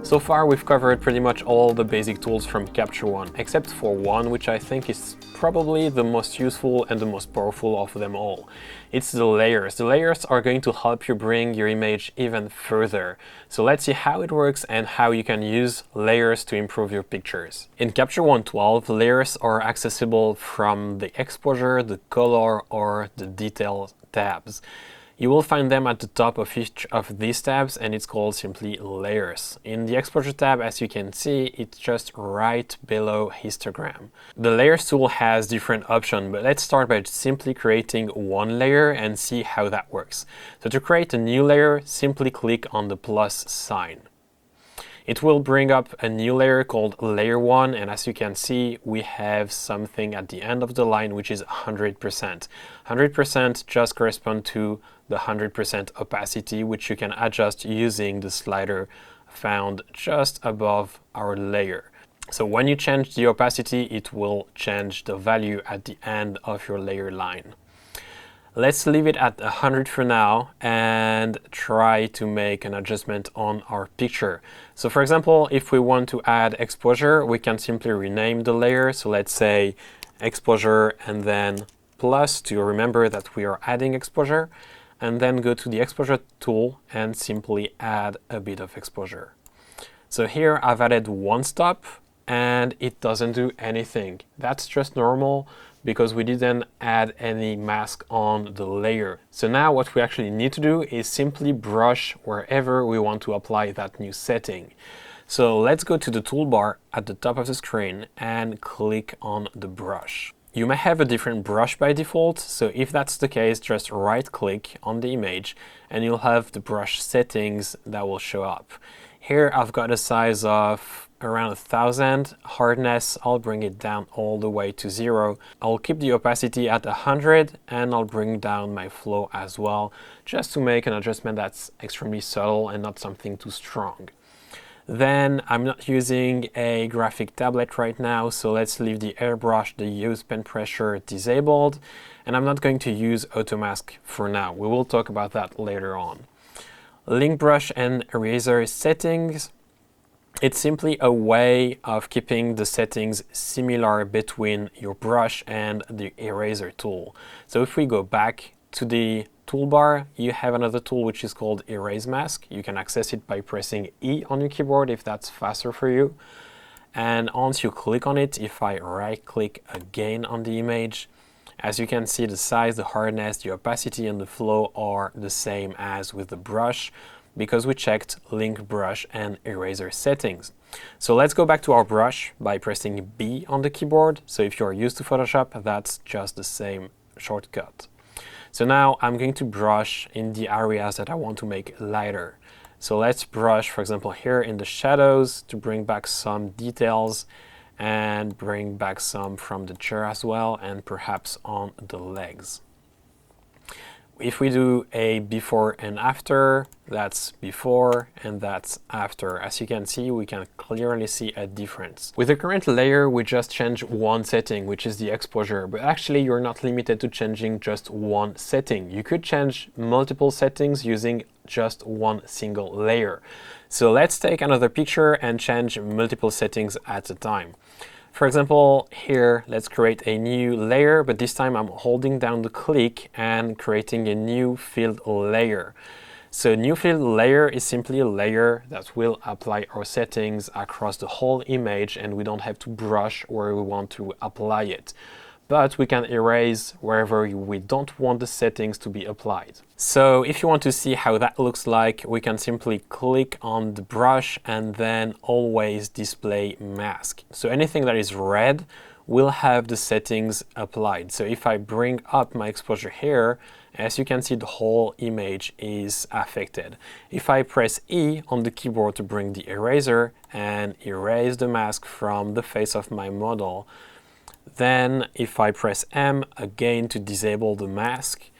So far we've covered pretty much all the basic tools from Capture One, except for one which I think is probably the most useful and the most powerful of them all. It's the layers. The layers are going to help you bring your image even further. So let's see how it works and how you can use layers to improve your pictures. In Capture One 12, layers are accessible from the exposure, the color, or the detail tabs. You will find them at the top of each of these tabs, and it's called simply layers. In the exposure tab, as you can see, it's just right below histogram. The layers tool has different options, but let's start by simply creating one layer and see how that works. So to create a new layer, simply click on the plus sign. It will bring up a new layer called layer 1, and as you can see, we have something at the end of the line which is 100%. 100% just corresponds to the 100% opacity, which you can adjust using the slider found just above our layer. So when you change the opacity, it will change the value at the end of your layer line. Let's leave it at 100 for now and try to make an adjustment on our picture. So for example, if we want to add exposure, we can simply rename the layer. So let's say exposure and then plus to remember that we are adding exposure, and then go to the exposure tool and simply add a bit of exposure. So here I've added one stop and it doesn't do anything. That's just normal because we didn't add any mask on the layer. So now what we actually need to do is simply brush wherever we want to apply that new setting. So let's go to the toolbar at the top of the screen and click on the brush. You may have a different brush by default, so if that's the case, just right-click on the image and you'll have the brush settings that will show up. Here I've got a size of around 1000, hardness, I'll bring it down all the way to 0. I'll keep the opacity at 100 and I'll bring down my flow as well, just to make an adjustment that's extremely subtle and not something too strong. Then I'm not using a graphic tablet right now, so let's leave the airbrush, the use pen pressure disabled, and I'm not going to use auto mask for now. We will talk about that later on. Link brush and eraser settings. It's simply a way of keeping the settings similar between your brush and the eraser tool. So if we go back to the toolbar, you have another tool which is called Erase Mask. You can access it by pressing E on your keyboard if that's faster for you. And once you click on it, if I right-click again on the image, as you can see, the size, the hardness, the opacity, and the flow are the same as with the brush because we checked link brush and eraser settings. So let's go back to our brush by pressing B on the keyboard. So if you're used to Photoshop, that's just the same shortcut. So now I'm going to brush in the areas that I want to make lighter. So let's brush, for example, here in the shadows to bring back some details and bring back some from the chair as well, and perhaps on the legs. If we do a before and after, that's before and that's after. As you can see, we can clearly see a difference. With the current layer, we just change one setting, which is the exposure, but actually you're not limited to changing just one setting. You could change multiple settings using just one single layer. So let's take another picture and change multiple settings at a time. For example, here, let's create a new layer, but this time I'm holding down the click and creating a new filled layer. So new filled layer is simply a layer that will apply our settings across the whole image, and we don't have to brush where we want to apply it. But we can erase wherever we don't want the settings to be applied. So if you want to see how that looks like, we can simply click on the brush and then always display mask. So anything that is red will have the settings applied. So if I bring up my exposure here, as you can see, the whole image is affected. If I press E on the keyboard to bring the eraser and erase the mask from the face of my model, then if I press M again to disable the mask,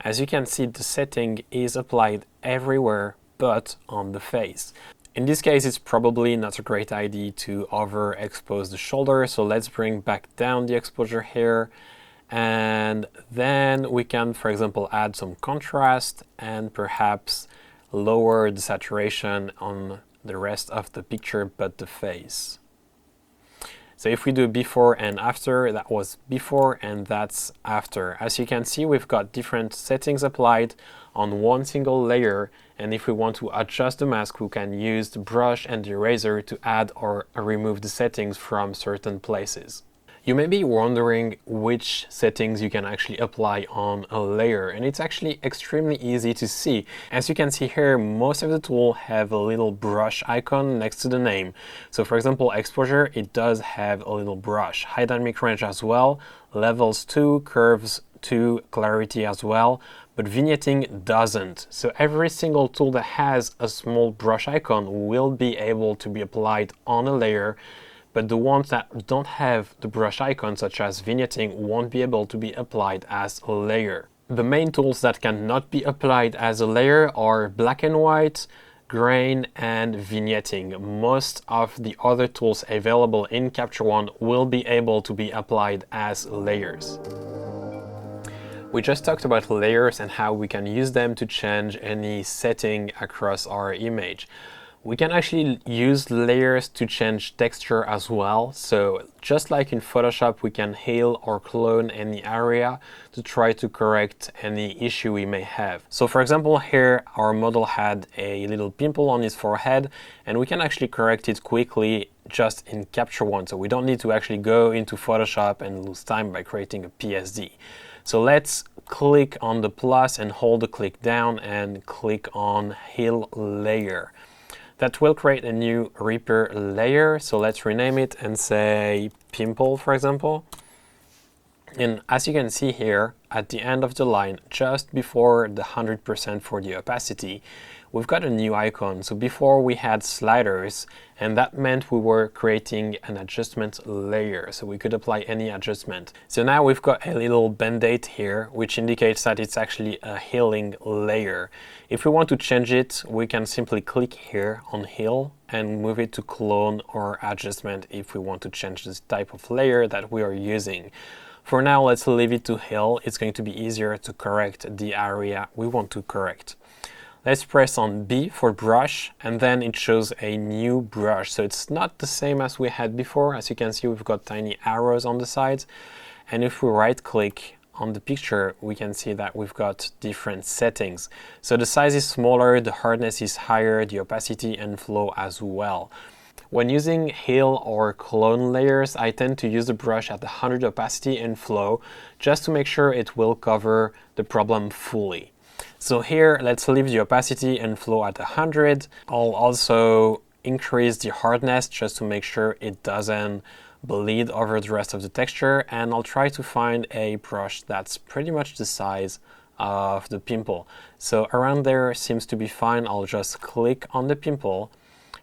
as you can see, the setting is applied everywhere but on the face. In this case, it's probably not a great idea to overexpose the shoulder, so let's bring back down the exposure here, and then we can, for example, add some contrast and perhaps lower the saturation on the rest of the picture but the face. So if we do before and after, that was before and that's after. As you can see, we've got different settings applied on one single layer, and if we want to adjust the mask, we can use the brush and the eraser to add or remove the settings from certain places. You may be wondering which settings you can actually apply on a layer, and it's actually extremely easy to see. As you can see here, most of the tools have a little brush icon next to the name. So for example, exposure, it does have a little brush. High dynamic range as well, levels 2, curves 2, clarity as well, but vignetting doesn't. So every single tool that has a small brush icon will be able to be applied on a layer, but the ones that don't have the brush icon, such as vignetting, won't be able to be applied as a layer. The main tools that cannot be applied as a layer are black and white, grain, and vignetting. Most of the other tools available in Capture One will be able to be applied as layers. We just talked about layers and how we can use them to change any setting across our image. We can actually use layers to change texture as well. So just like in Photoshop, we can heal or clone any area to try to correct any issue we may have. So for example, here our model had a little pimple on his forehead, and we can actually correct it quickly just in Capture One. So we don't need to actually go into Photoshop and lose time by creating a PSD. So let's click on the plus and hold the click down and click on Heal Layer. That will create a new repair layer. So let's rename it and say Pimple, for example. And as you can see here, at the end of the line, just before the 100% for the opacity, we've got a new icon. So before we had sliders, and that meant we were creating an adjustment layer. So we could apply any adjustment. So now we've got a little band-aid here, which indicates that it's actually a healing layer. If we want to change it, we can simply click here on Heal and move it to Clone or Adjustment if we want to change this type of layer that we are using. For now, let's leave it to Heal. It's going to be easier to correct the area we want to correct. Let's press on B for brush, and then it shows a new brush. So it's not the same as we had before. As you can see, we've got tiny arrows on the sides. And if we right click on the picture, we can see that we've got different settings. So the size is smaller, the hardness is higher, the opacity and flow as well. When using heal or clone layers, I tend to use the brush at 100 opacity and flow just to make sure it will cover the problem fully. So here, let's leave the opacity and flow at 100. I'll also increase the hardness just to make sure it doesn't bleed over the rest of the texture, and I'll try to find a brush that's pretty much the size of the pimple. So around there seems to be fine. I'll just click on the pimple,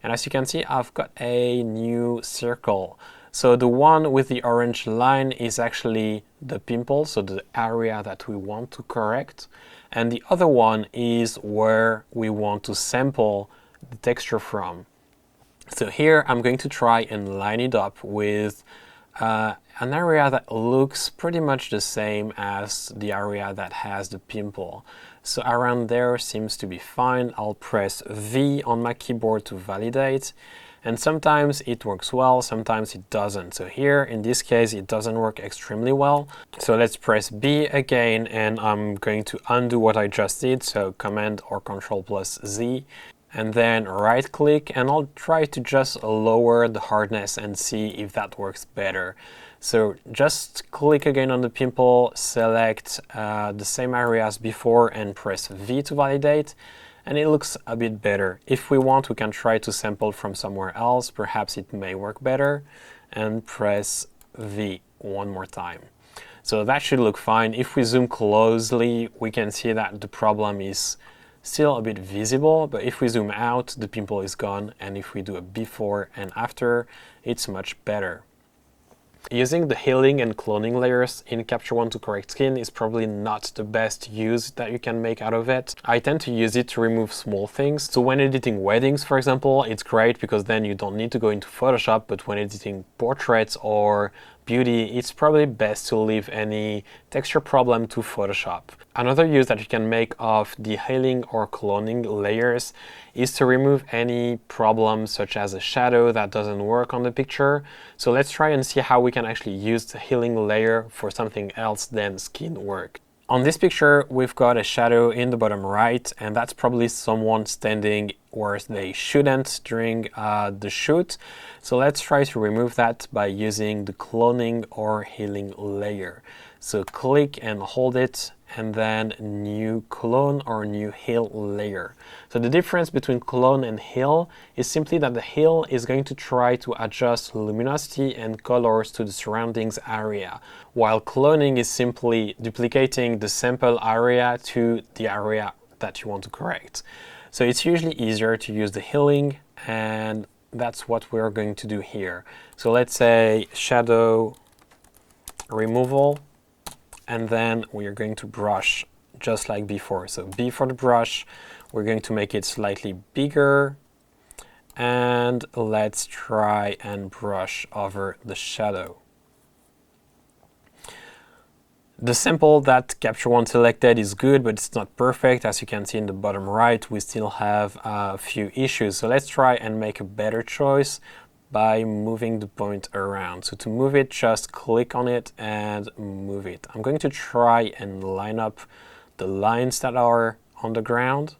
and as you can see, I've got a new circle. So the one with the orange line is actually the pimple, so the area that we want to correct. And the other one is where we want to sample the texture from. So here I'm going to try and line it up with an area that looks pretty much the same as the area that has the pimple. So around there seems to be fine. I'll press V on my keyboard to validate. And sometimes it works well, sometimes it doesn't. So here, in this case, it doesn't work extremely well. So let's press B again, and I'm going to undo what I just did. So Command or Control plus Z, and then right click, and I'll try to just lower the hardness and see if that works better. So just click again on the pimple, select the same area as before, and press V to validate. And it looks a bit better. If we want, we can try to sample from somewhere else. Perhaps it may work better. And press V one more time. So that should look fine. If we zoom closely, we can see that the problem is still a bit visible. But if we zoom out, the pimple is gone. And if we do a before and after, it's much better. Using the healing and cloning layers in Capture One to correct skin is probably not the best use that you can make out of it. I tend to use it to remove small things. So when editing weddings, for example, it's great because then you don't need to go into Photoshop, but when editing portraits or beauty, it's probably best to leave any texture problem to Photoshop. Another use that you can make of the healing or cloning layers is to remove any problems such as a shadow that doesn't work on the picture. So let's try and see how we can actually use the healing layer for something else than skin work. On this picture, we've got a shadow in the bottom right, and that's probably someone standing where they shouldn't during the shoot. So let's try to remove that by using the cloning or healing layer. So click and hold it, and then new clone or new heal layer. So the difference between clone and heal is simply that the heal is going to try to adjust luminosity and colors to the surroundings area, while cloning is simply duplicating the sample area to the area that you want to correct. So it's usually easier to use the healing, and that's what we're going to do here. So let's say shadow removal, and then we are going to brush just like before. So B for the brush, we're going to make it slightly bigger, and let's try and brush over the shadow. The sample that Capture One selected is good, but it's not perfect. As you can see in the bottom right, we still have a few issues. So let's try and make a better choice by moving the point around. So to move it, just click on it and move it. I'm going to try and line up the lines that are on the ground,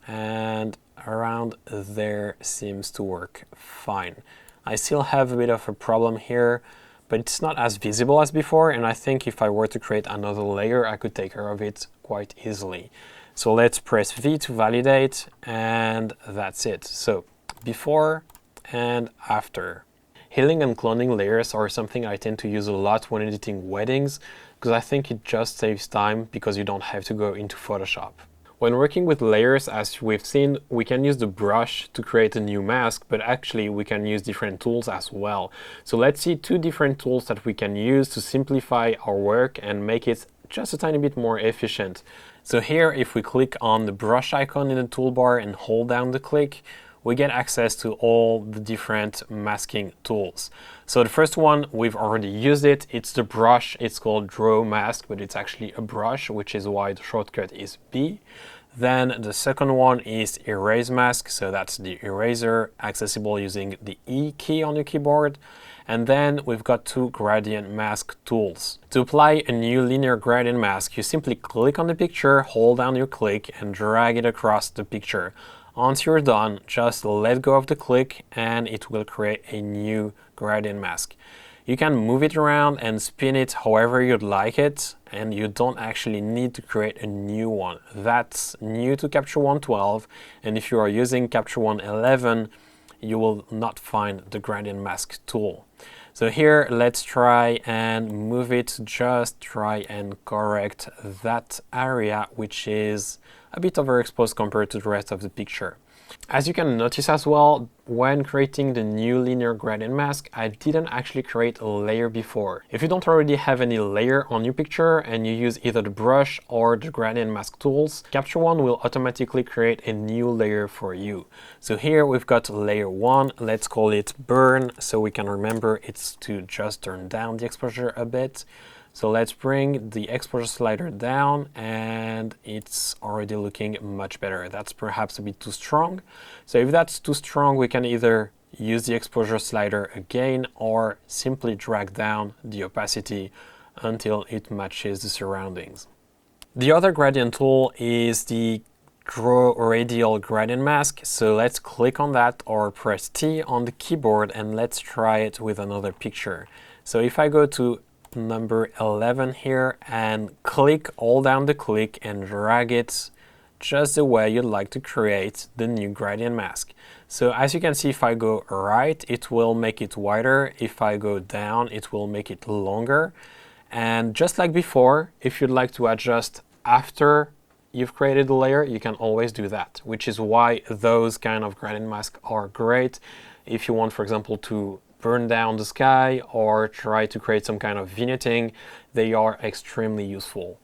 and around there seems to work fine. I still have a bit of a problem here, but it's not as visible as before, and I think if I were to create another layer, I could take care of it quite easily. So let's press V to validate, and that's it. So before and after. Healing and cloning layers are something I tend to use a lot when editing weddings, because I think it just saves time because you don't have to go into Photoshop. When working with layers, as we've seen, we can use the brush to create a new mask, but actually we can use different tools as well. So let's see two different tools that we can use to simplify our work and make it just a tiny bit more efficient. So here, if we click on the brush icon in the toolbar and hold down the click, we get access to all the different masking tools. So the first one, we've already used it. It's the brush. It's called Draw Mask, but it's actually a brush, which is why the shortcut is B. Then the second one is Erase Mask. So that's the eraser, accessible using the E key on your keyboard. And then we've got two gradient mask tools. To apply a new linear gradient mask, you simply click on the picture, hold down your click, and drag it across the picture. Once you're done, just let go of the click and it will create a new gradient mask. You can move it around and spin it however you'd like it, and you don't actually need to create a new one. That's new to Capture One 12, and if you are using Capture One 11, you will not find the gradient mask tool. So here, let's try and move it, just try and correct that area, which is a bit overexposed compared to the rest of the picture. As you can notice as well, when creating the new linear gradient mask, I didn't actually create a layer before. If you don't already have any layer on your picture and you use either the brush or the gradient mask tools, Capture One will automatically create a new layer for you. So here we've got layer 1, let's call it burn, so we can remember it's to just turn down the exposure a bit. So let's bring the exposure slider down, and it's already looking much better. That's perhaps a bit too strong. So if that's too strong, we can either use the exposure slider again or simply drag down the opacity until it matches the surroundings. The other gradient tool is the Draw Radial Gradient Mask. So let's click on that or press T on the keyboard, and let's try it with another picture. So if I go to number 11 here and hold down the click and drag it just the way you'd like to create the new gradient mask. So as you can see, if I go right, it will make it wider. If I go down, it will make it longer. And just like before, if you'd like to adjust after you've created the layer, you can always do that, which is why those kind of gradient masks are great. If you want, for example, to burn down the sky or try to create some kind of vignetting, they are extremely useful.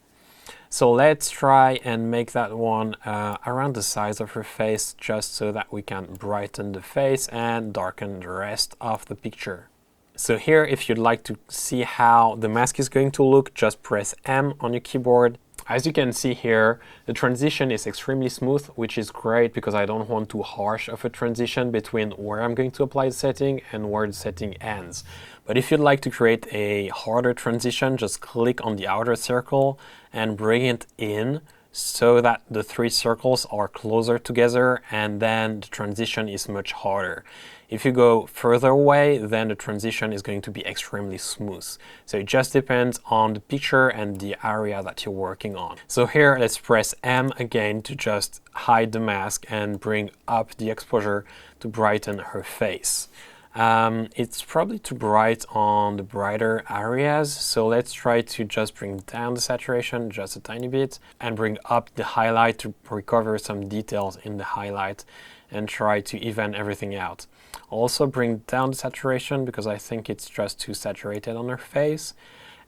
So let's try and make that one around the size of her face, just so that we can brighten the face and darken the rest of the picture. So here, if you'd like to see how the mask is going to look, just press M on your keyboard. As you can see here, the transition is extremely smooth, which is great because I don't want too harsh of a transition between where I'm going to apply the setting and where the setting ends. But if you'd like to create a harder transition, just click on the outer circle and bring it in so that the three circles are closer together, and then the transition is much harder. If you go further away, then the transition is going to be extremely smooth. So it just depends on the picture and the area that you're working on. So here, let's press M again to just hide the mask and bring up the exposure to brighten her face. It's probably too bright on the brighter areas, so let's try to just bring down the saturation just a tiny bit and bring up the highlight to recover some details in the highlight and try to even everything out. Also bring down the saturation because I think it's just too saturated on her face.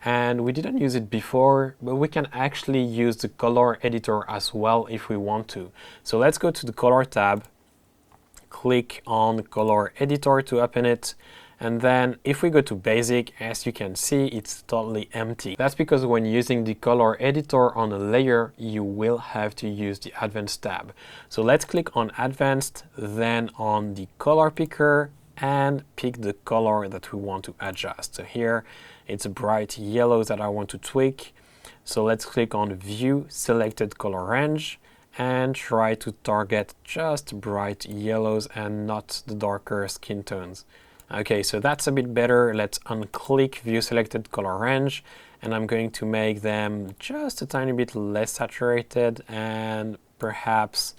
And we didn't use it before, but we can actually use the color editor as well if we want to. So let's go to the color tab, click on color editor to open it, and then if we go to basic, as you can see, it's totally empty. That's because when using the color editor on a layer, you will have to use the advanced tab. So let's click on advanced, then on the color picker, and pick the color that we want to adjust. So here it's a bright yellow that I want to tweak. So let's click on view selected color range and try to target just bright yellows and not the darker skin tones. Okay, so that's a bit better. Let's unclick view selected color range, and I'm going to make them just a tiny bit less saturated and perhaps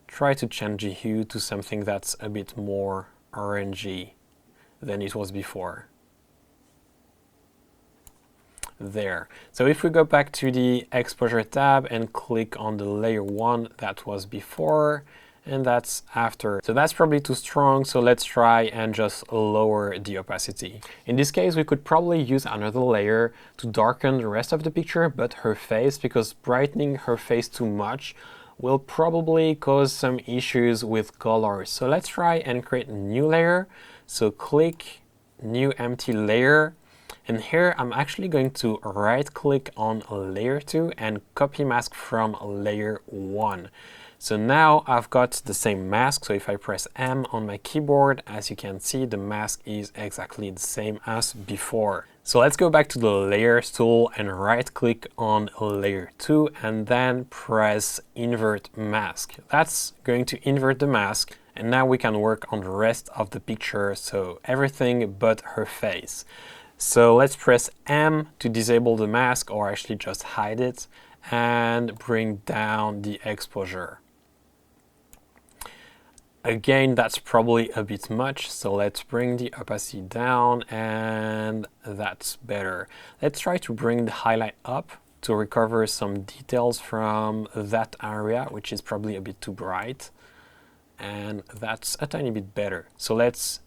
try to change the hue to something that's a bit more orangey than it was before. There. So if we go back to the exposure tab and click on the layer 1, that was before and that's after. So that's probably too strong, so let's try and just lower the opacity. In this case, we could probably use another layer to darken the rest of the picture, but her face, because brightening her face too much will probably cause some issues with colors. So let's try and create a new layer. So click new empty layer. And here I'm actually going to right click on layer 2 and copy mask from layer 1. So now I've got the same mask. So if I press M on my keyboard, as you can see, the mask is exactly the same as before. So let's go back to the layers tool and right click on layer 2 and then press invert mask. That's going to invert the mask. And now we can work on the rest of the picture. So everything but her face. So let's press M to disable the mask, or actually just hide it, and bring down the exposure. Again, that's probably a bit much, so let's bring the opacity down, and that's better. Let's try to bring the highlight up to recover some details from that area, which is probably a bit too bright, and that's a tiny bit better. So let's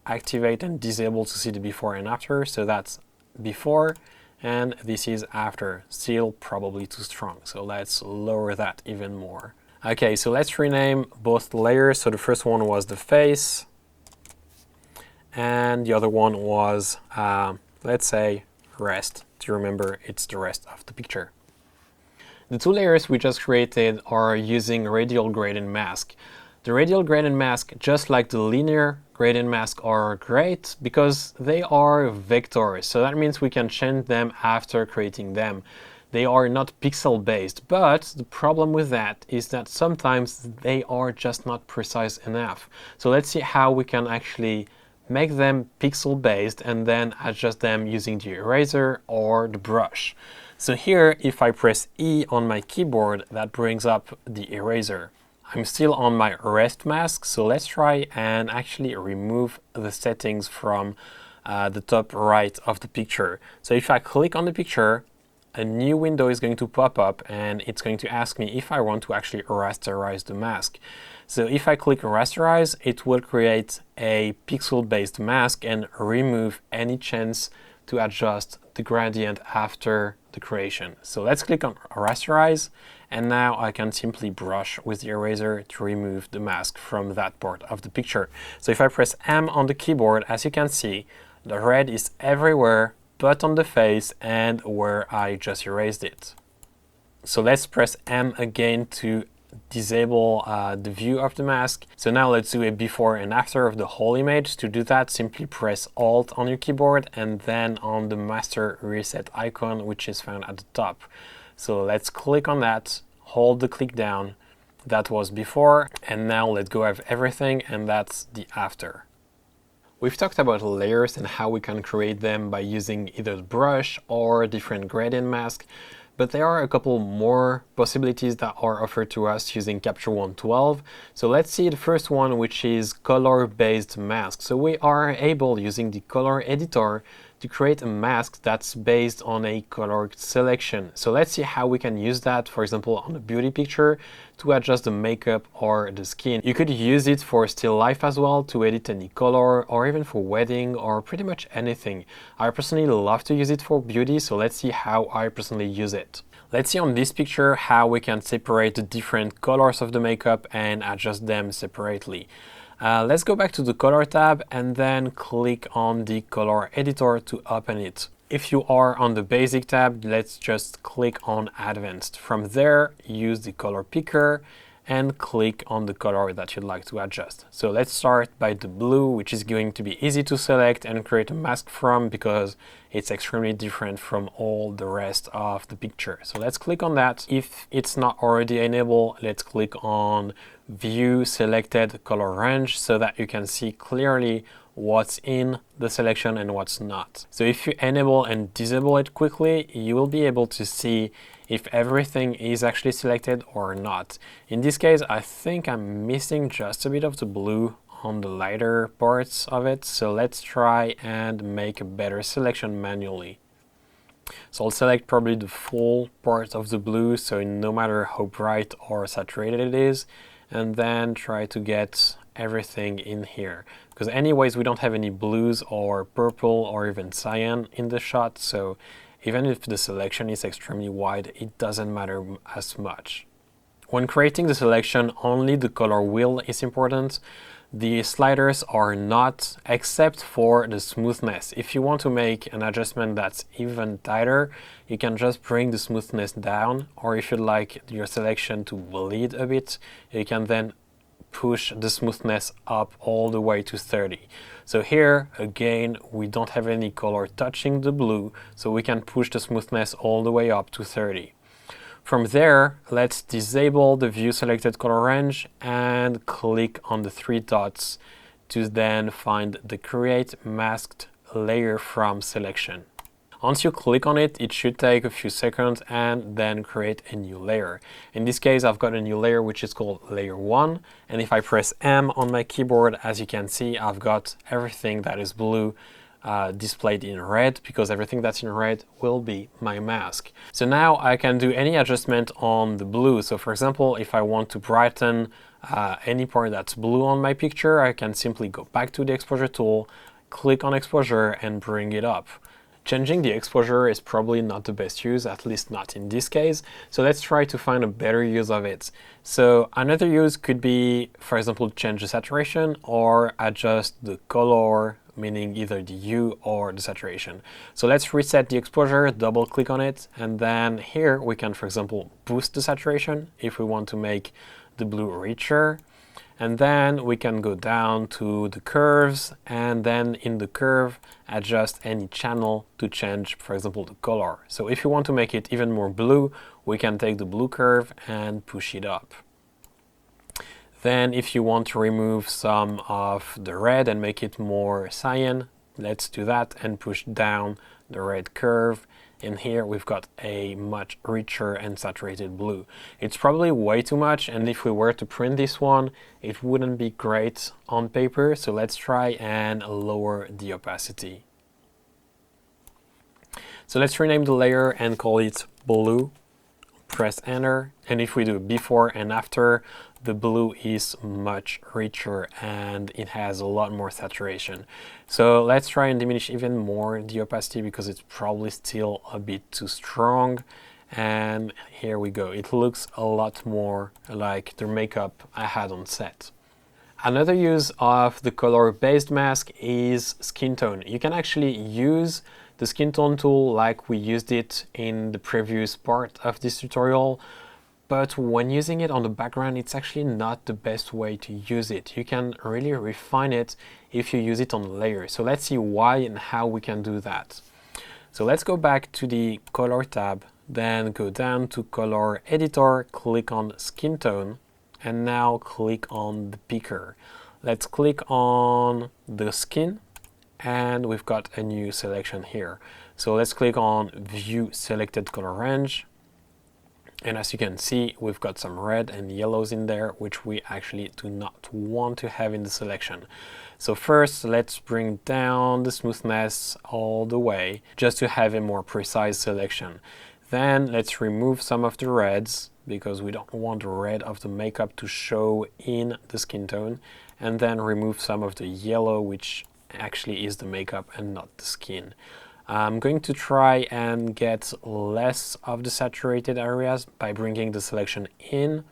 activate and disable to see the before and after. So that's before, and this is after. Still probably too strong, so let's lower that even more. Okay, so let's rename both layers. So the first one was the face, and the other one was, let's say, rest. To remember, it's the rest of the picture. The two layers we just created are using radial gradient mask. The radial gradient mask, just like the linear gradient mask, are great because they are vectors. So that means we can change them after creating them. They are not pixel based, but the problem with that is that sometimes they are just not precise enough. So let's see how we can actually make them pixel based and then adjust them using the eraser or the brush. So here, if I press E on my keyboard, that brings up the eraser. I'm still on my rest mask, so let's try and actually remove the settings from the top right of the picture. So if I click on the picture, a new window is going to pop up and it's going to ask me if I want to actually rasterize the mask. So if I click rasterize, it will create a pixel-based mask and remove any chance to adjust the gradient after the creation. So let's click on rasterize, and now I can simply brush with the eraser to remove the mask from that part of the picture. So if I press M on the keyboard, as you can see, The red is everywhere but on the face and where I just erased it. So let's press M again to disable the view of the mask. So now let's do a before and after of the whole image. To do that, simply press Alt on your keyboard and then on the master reset icon, which is found at the top. So let's click on that, hold the click down. That was before, and now let go of everything, and that's the after. We've talked about layers and how we can create them by using either the brush or different gradient mask, but there are a couple more possibilities that are offered to us using Capture One 12. So let's see the first one, which is color-based mask. So we are able, using the color editor, to create a mask that's based on a color selection. So let's see how we can use that, for example, on a beauty picture to adjust the makeup or the skin. You could use it for still life as well, to edit any color, or even for wedding, or pretty much anything. I personally love to use it for beauty, so let's see how I personally use it. Let's see on this picture how we can separate the different colors of the makeup and adjust them separately. Let's go back to the color tab and then click on the color editor to open it. If you are on the basic tab, let's just click on advanced. From there, use the color picker and click on the color that you'd like to adjust. So let's start by the blue, which is going to be easy to select and create a mask from because it's extremely different from all the rest of the picture. So let's click on that. If it's not already enabled, let's click on View Selected Color Range so that you can see clearly what's in the selection and what's not. So if you enable and disable it quickly, you will be able to see if everything is actually selected or not. In this case, I think I'm missing just a bit of the blue on the lighter parts of it. So let's try and make a better selection manually. So I'll select probably the full part of the blue, so no matter how bright or saturated it is, and then try to get everything in here. Because anyways, we don't have any blues or purple or even cyan in the shot, so even if the selection is extremely wide, it doesn't matter as much. When creating the selection, only the color wheel is important. The sliders are not, except for the smoothness. If you want to make an adjustment that's even tighter, you can just bring the smoothness down, or if you'd like your selection to bleed a bit, you can then push the smoothness up all the way to 30. So here, again, we don't have any color touching the blue, so we can push the smoothness all the way up to 30. From there, let's disable the View Selected Color Range and click on the three dots to then find the Create Masked Layer from selection. Once you click on it, it should take a few seconds and then create a new layer. In this case, I've got a new layer which is called Layer 1, and if I press M on my keyboard, as you can see, I've got everything that is blue displayed in red, because everything that's in red will be my mask. So now I can do any adjustment on the blue. So for example, if I want to brighten any part that's blue on my picture, I can simply go back to the exposure tool, click on exposure and bring it up. Changing the exposure is probably not the best use, at least not in this case. So let's try to find a better use of it. So another use could be, for example, change the saturation or adjust the color, meaning either the hue or the saturation. So let's reset the exposure, double click on it, and then here we can, for example, boost the saturation if we want to make the blue richer. And then we can go down to the curves, and then in the curve, adjust any channel to change, for example, the color. So if you want to make it even more blue, we can take the blue curve and push it up. Then if you want to remove some of the red and make it more cyan, let's do that and push down the red curve. And here we've got a much richer and saturated blue. It's probably way too much, and if we were to print this one, it wouldn't be great on paper. So let's try and lower the opacity. So let's rename the layer and call it blue. Press enter, and if we do before and after, the blue is much richer and it has a lot more saturation. So let's try and diminish even more the opacity because it's probably still a bit too strong. And here we go. It looks a lot more like the makeup I had on set. Another use of the color-based mask is skin tone. You can actually use the skin tone tool like we used it in the previous part of this tutorial, but when using it on the background, it's actually not the best way to use it. You can really refine it if you use it on the layer. So let's see why and how we can do that. So let's go back to the color tab, then go down to color editor, click on skin tone, and now click on the picker. Let's click on the skin, and we've got a new selection here. So let's click on view selected color range. And as you can see, we've got some red and yellows in there, which we actually do not want to have in the selection. So first, let's bring down the smoothness all the way, just to have a more precise selection. Then let's remove some of the reds, because we don't want the red of the makeup to show in the skin tone. And then remove some of the yellow, which actually is the makeup and not the skin. I'm going to try and get less of the saturated areas by bringing the selection in,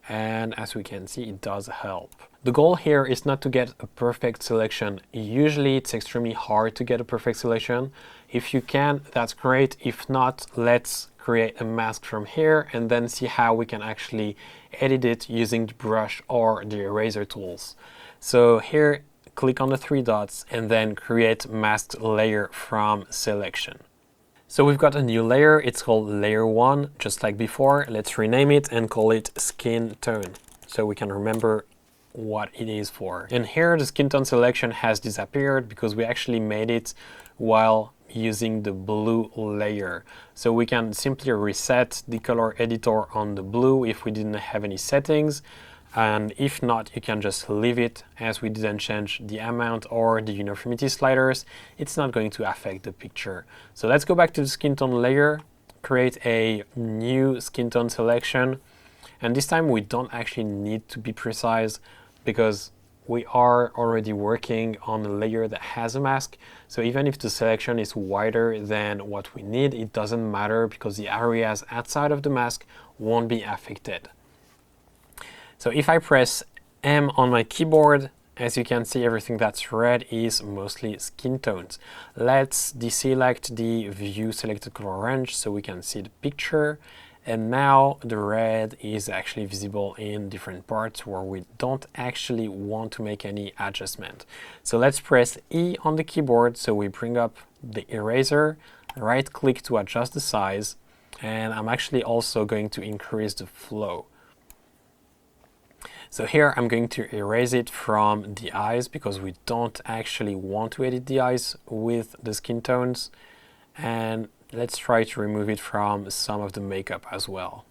and as we can see, it does help. The goal here is not to get a perfect selection. Usually it's extremely hard to get a perfect selection. If you can, that's great. If not, let's create a mask from here and then see how we can actually edit it using the brush or the eraser tools. So here, click on the three dots and then create masked layer from selection. So we've got a new layer, it's called layer 1, just like before. Let's rename it and call it skin tone, so we can remember what it is for. And here the skin tone selection has disappeared because we actually made it while using the blue layer. So we can simply reset the color editor on the blue if we didn't have any settings. And if not, you can just leave it, as we didn't change the amount or the uniformity sliders. It's not going to affect the picture. So let's go back to the skin tone layer, create a new skin tone selection. And this time we don't actually need to be precise because we are already working on a layer that has a mask. So even if the selection is wider than what we need, it doesn't matter because the areas outside of the mask won't be affected. So if I press M on my keyboard, as you can see, everything that's red is mostly skin tones. Let's deselect the view selected color range so we can see the picture. And now the red is actually visible in different parts where we don't actually want to make any adjustment. So let's press E on the keyboard so we bring up the eraser, right click to adjust the size, and I'm actually also going to increase the flow. So here I'm going to erase it from the eyes because we don't actually want to edit the eyes with the skin tones. And let's try to remove it from some of the makeup as well.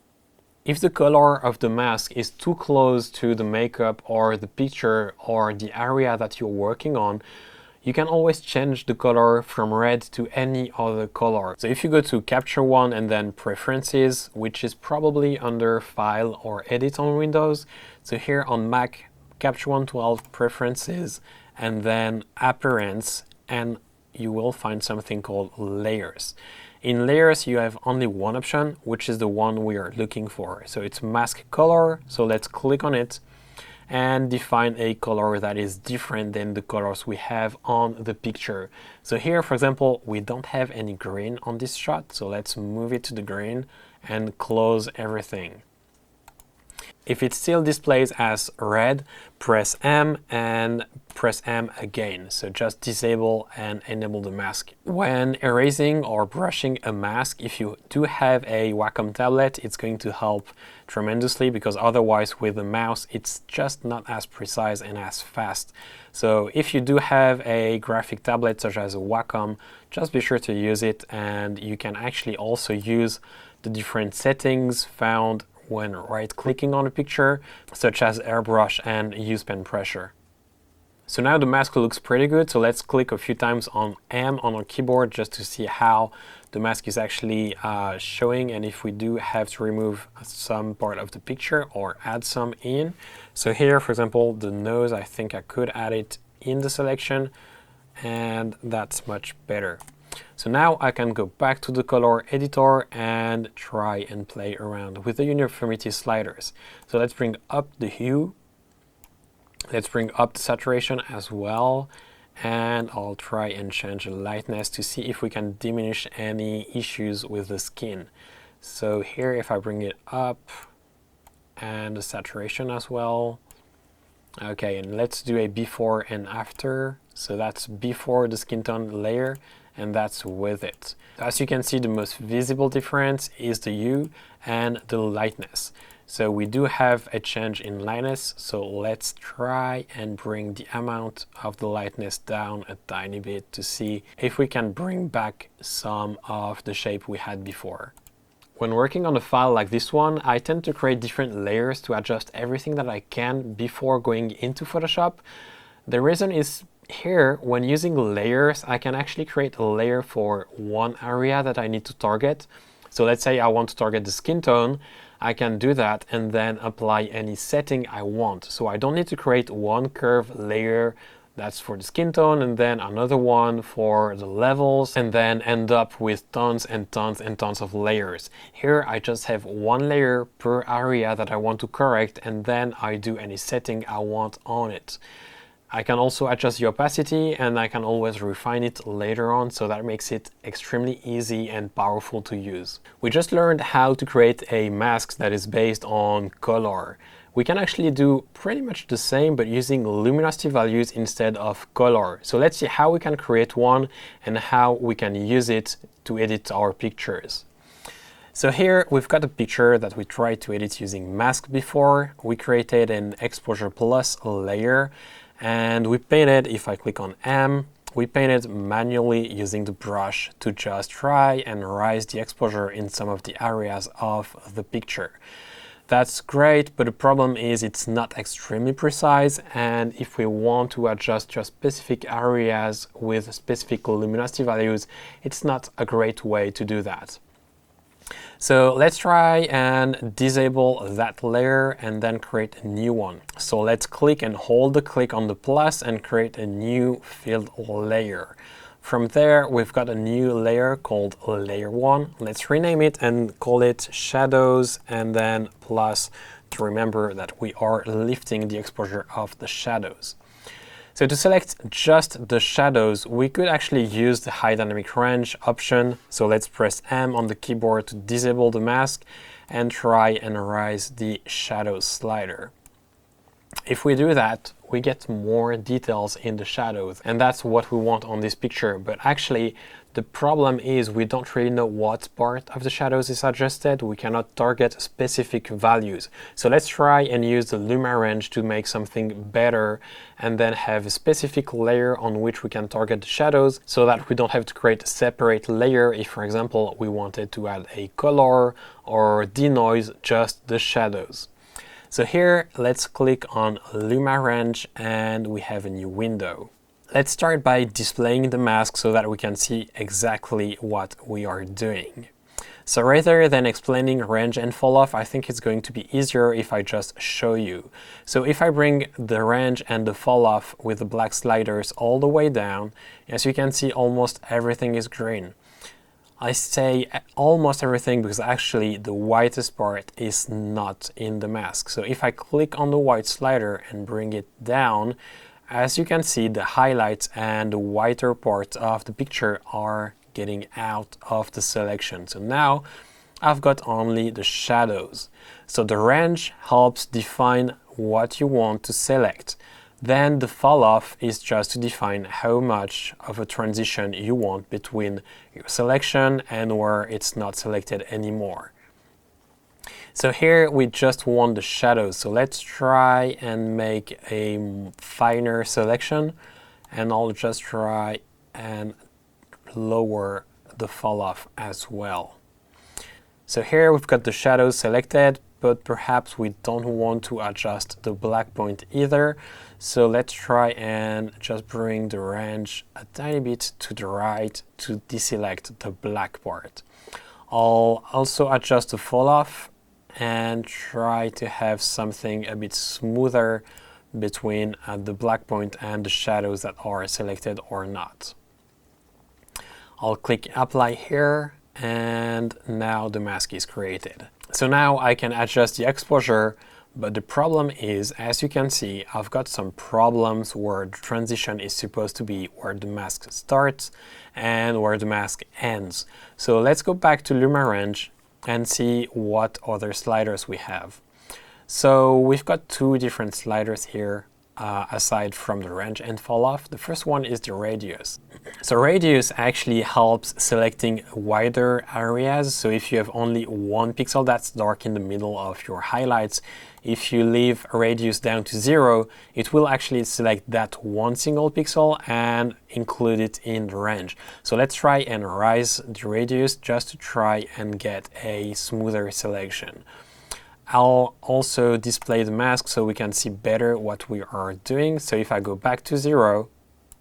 If the color of the mask is too close to the makeup or the picture or the area that you're working on, you can always change the color from red to any other color. So if you go to Capture One and then Preferences, which is probably under File or Edit on Windows. So here on Mac, Capture One 12, Preferences, and then Appearance, and you will find something called Layers. In Layers, you have only one option, which is the one we are looking for. So it's Mask Color, so let's click on it and define a color that is different than the colors we have on the picture. So here, for example, we don't have any green on this shot, so let's move it to the green and close everything. If it still displays as red, press M and press M again. So just disable and enable the mask. When erasing or brushing a mask, if you do have a Wacom tablet, it's going to help tremendously because otherwise with the mouse, it's just not as precise and as fast. So if you do have a graphic tablet such as a Wacom, just be sure to use it, and you can actually also use the different settings found when right-clicking on a picture, such as airbrush and use pen pressure. So now the mask looks pretty good, so let's click a few times on M on our keyboard just to see how the mask is actually showing, and if we do have to remove some part of the picture or add some in. So here, for example, the nose, I think I could add it in the selection, and that's much better. So now I can go back to the color editor and try and play around with the uniformity sliders. So let's bring up the hue. Let's bring up the saturation as well, and I'll try and change the lightness to see if we can diminish any issues with the skin. So here, if I bring it up, and the saturation as well. Okay, and let's do a before and after. So that's before the skin tone layer, and that's with it. As you can see, the most visible difference is the hue and the lightness. So we do have a change in lightness, so let's try and bring the amount of the lightness down a tiny bit to see if we can bring back some of the shape we had before. When working on a file like this one, I tend to create different layers to adjust everything that I can before going into Photoshop. The reason is here, when using layers, I can actually create a layer for one area that I need to target. So let's say I want to target the skin tone, I can do that and then apply any setting I want. So I don't need to create one curve layer that's for the skin tone, and then another one for the levels, and then end up with tons and tons and tons of layers. Here I just have one layer per area that I want to correct, and then I do any setting I want on it. I can also adjust the opacity, and I can always refine it later on, so that makes it extremely easy and powerful to use. We just learned how to create a mask that is based on color. We can actually do pretty much the same, but using luminosity values instead of color. So let's see how we can create one and how we can use it to edit our pictures. So here we've got a picture that we tried to edit using mask before. We created an exposure plus layer, and we painted, if I click on M, we painted manually using the brush to just try and rise the exposure in some of the areas of the picture. That's great, but the problem is it's not extremely precise, and if we want to adjust just specific areas with specific luminosity values, it's not a great way to do that. So let's try and disable that layer and then create a new one. So let's click and hold the click on the plus and create a new filled layer. From there, we've got a new layer called layer 1. Let's rename it and call it shadows, and then plus to remember that we are lifting the exposure of the shadows. So to select just the shadows, we could actually use the high dynamic range option. So let's press M on the keyboard to disable the mask and try and rise the shadow slider. If we do that, we get more details in the shadows, and that's what we want on this picture. But actually, the problem is we don't really know what part of the shadows is adjusted. We cannot target specific values. So let's try and use the Luma range to make something better, and then have a specific layer on which we can target the shadows, so that we don't have to create a separate layer if, for example, we wanted to add a color or denoise just the shadows. So here, let's click on Luma Range, and we have a new window. Let's start by displaying the mask so that we can see exactly what we are doing. So rather than explaining range and fall off, I think it's going to be easier if I just show you. So if I bring the range and the fall off with the black sliders all the way down, as you can see, almost everything is green. I say almost everything because actually the whitest part is not in the mask. So if I click on the white slider and bring it down, as you can see, the highlights and the whiter parts of the picture are getting out of the selection. So now I've got only the shadows. So the range helps define what you want to select. Then the fall off is just to define how much of a transition you want between your selection and where it's not selected anymore. So here we just want the shadows. So let's try and make a finer selection, and I'll just try and lower the fall off as well. So here we've got the shadows selected, but perhaps we don't want to adjust the black point either. So let's try and just bring the range a tiny bit to the right to deselect the black part. I'll also adjust the fall off and try to have something a bit smoother between the black point and the shadows that are selected or not. I'll click apply here, and now the mask is created. So now I can adjust the exposure But the problem is, as you can see, I've got some problems where the transition is supposed to be where the mask starts and where the mask ends. So let's go back to Luma Range and see what other sliders we have. So we've got two different sliders here aside from the range and fall off. The first one is the radius. So radius actually helps selecting wider areas. So if you have only one pixel that's dark in the middle of your highlights, if you leave radius down to 0, it will actually select that one single pixel and include it in the range. So let's try and raise the radius just to try and get a smoother selection. I'll also display the mask so we can see better what we are doing. So if I go back to 0,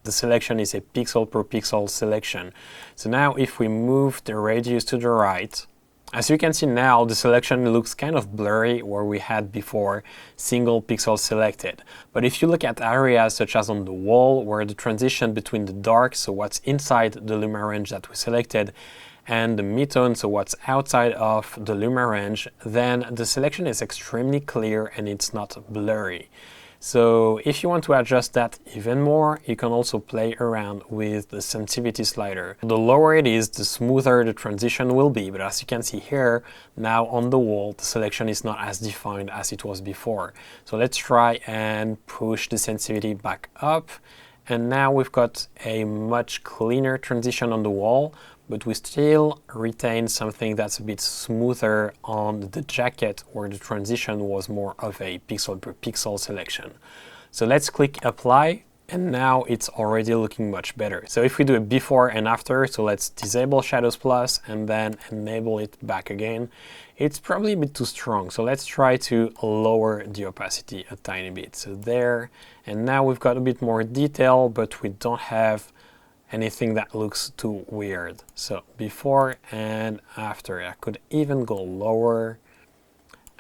the selection is a pixel per pixel selection. So now if we move the radius to the right, as you can see now, the selection looks kind of blurry where we had before single pixel selected. But if you look at areas such as on the wall where the transition between the dark, so what's inside the Luma range that we selected, and the midtone, so what's outside of the Luma range, then the selection is extremely clear and it's not blurry. So if you want to adjust that even more, you can also play around with the sensitivity slider. The lower it is, the smoother the transition will be, but as you can see here, now on the wall, the selection is not as defined as it was before. So let's try and push the sensitivity back up, and now we've got a much cleaner transition on the wall, but we still retain something that's a bit smoother on the jacket where the transition was more of a pixel per pixel selection. So let's click apply, and now it's already looking much better. So if we do a before and after, so let's disable Shadows Plus and then enable it back again, it's probably a bit too strong. So let's try to lower the opacity a tiny bit. So there, and now we've got a bit more detail, but we don't have anything that looks too weird. So before and after, I could even go lower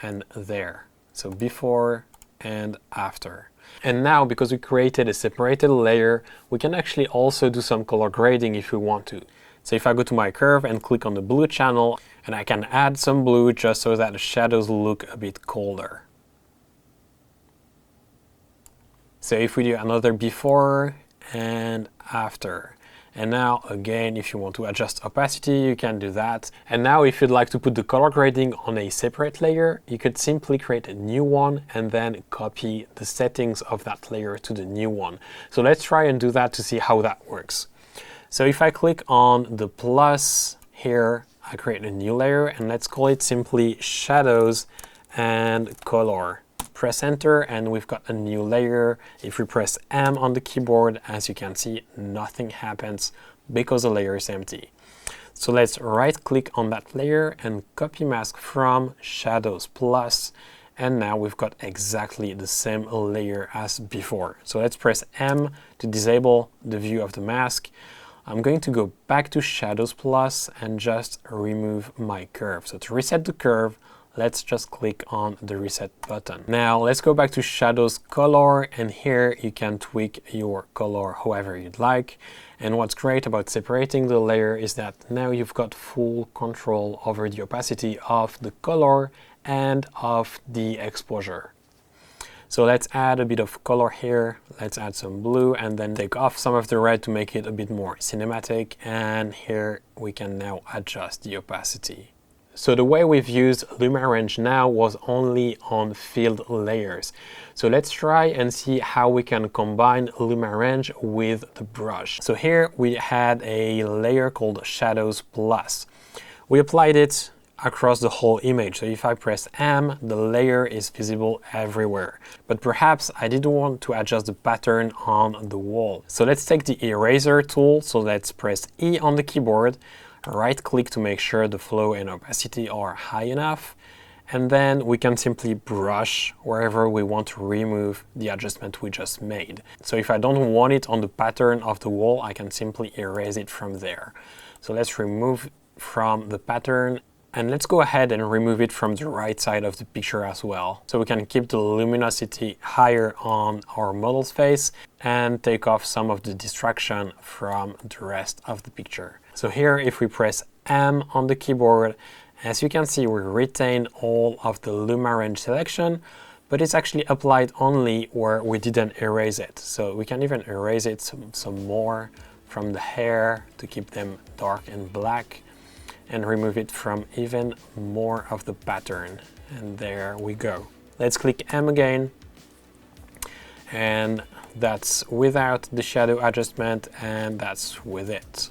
and there. So before and after. And now, because we created a separated layer, we can actually also do some color grading if we want to. So if I go to my curve and click on the blue channel, and I can add some blue just so that the shadows look a bit colder. So if we do another before and after. And now again, if you want to adjust opacity, you can do that. And now if you'd like to put the color grading on a separate layer, you could simply create a new one and then copy the settings of that layer to the new one. So let's try and do that to see how that works. So if I click on the plus here, I create a new layer, and let's call it simply shadows and color. Press enter and we've got a new layer. If we press M on the keyboard, as you can see, nothing happens because the layer is empty. So let's right click on that layer and copy mask from Shadows Plus, and now we've got exactly the same layer as before. So let's press M to disable the view of the mask. I'm going to go back to Shadows Plus and just remove my curve. So to reset the curve, let's just click on the reset button. Now let's go back to Shadows Color, and here you can tweak your color however you'd like. And what's great about separating the layer is that now you've got full control over the opacity of the color and of the exposure. So let's add a bit of color here. Let's add some blue and then take off some of the red to make it a bit more cinematic. And here we can now adjust the opacity. So the way we've used Luma Range now was only on filled layers. So let's try and see how we can combine Luma Range with the brush. So here we had a layer called Shadows Plus. We applied it across the whole image. So if I press M, the layer is visible everywhere. But perhaps I didn't want to adjust the pattern on the wall. So let's take the eraser tool. So let's press E on the keyboard. Right click to make sure the flow and opacity are high enough, and then we can simply brush wherever we want to remove the adjustment we just made. So if I don't want it on the pattern of the wall, I can simply erase it from there. So let's remove from the pattern, and let's go ahead and remove it from the right side of the picture as well. So we can keep the luminosity higher on our model's face and take off some of the distraction from the rest of the picture. So here, if we press M on the keyboard, as you can see, we retain all of the Luma Range selection, but it's actually applied only where we didn't erase it. So we can even erase it some more from the hair to keep them dark and black, and remove it from even more of the pattern. And there we go. Let's click M again, and that's without the shadow adjustment, and that's with it.